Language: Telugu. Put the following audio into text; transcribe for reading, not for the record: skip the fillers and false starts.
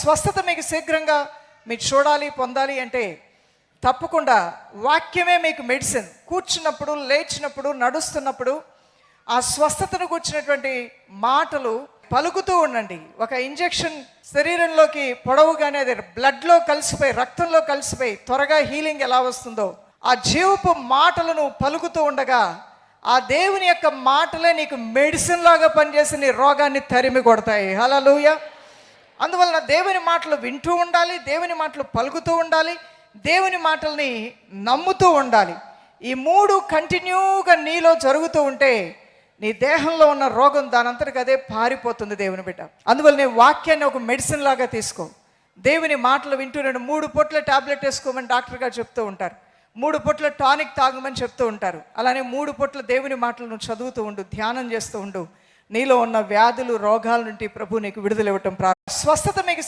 స్వస్థత మీకు శీఘ్రంగా మీరు చూడాలి, పొందాలి అంటే తప్పకుండా వాక్యమే మీకు మెడిసిన్. కూర్చున్నప్పుడు, లేచినప్పుడు, నడుస్తున్నప్పుడు ఆ స్వస్థతను కూర్చున్నటువంటి మాటలు పలుకుతూ ఉండండి. ఒక ఇంజెక్షన్ శరీరంలోకి పొడవుగానే అది బ్లడ్లో కలిసిపోయి, రక్తంలో కలిసిపోయి త్వరగా హీలింగ్ ఎలా వస్తుందో, ఆ జీవపు మాటలను పలుకుతూ ఉండగా ఆ దేవుని యొక్క మాటలే నీకు మెడిసిన్ లాగా పనిచేసి నీ రోగాన్ని తరిమి కొడతాయి. హల్లెలూయా. అందువలన దేవుని మాటలు వింటూ ఉండాలి, దేవుని మాటలు పలుకుతూ ఉండాలి, దేవుని మాటల్ని నమ్ముతూ ఉండాలి. ఈ మూడు కంటిన్యూగా నీలో జరుగుతూ ఉంటే నీ దేహంలో ఉన్న రోగం దానంతటికి అదే పారిపోతుంది దేవుని బిడ్డ. అందువల్ల నీ వాక్యాన్ని ఒక మెడిసిన్ లాగా తీసుకో. దేవుని మాటలు వింటూ 3 పూట్ల టాబ్లెట్ వేసుకోమని డాక్టర్ గారు చెప్తూ ఉంటారు, 3 పూట్ల టానిక్ తాగమని చెప్తూ ఉంటారు. అలానే 3 పూట్ల దేవుని మాటలు నువ్వు చదువుతూ ఉండు, ధ్యానం చేస్తూ ఉండు. నీలో ఉన్న వ్యాధులు, రోగాల నుండి ప్రభు నీకు విడుదల ఇవ్వటం స్వస్థత మీకు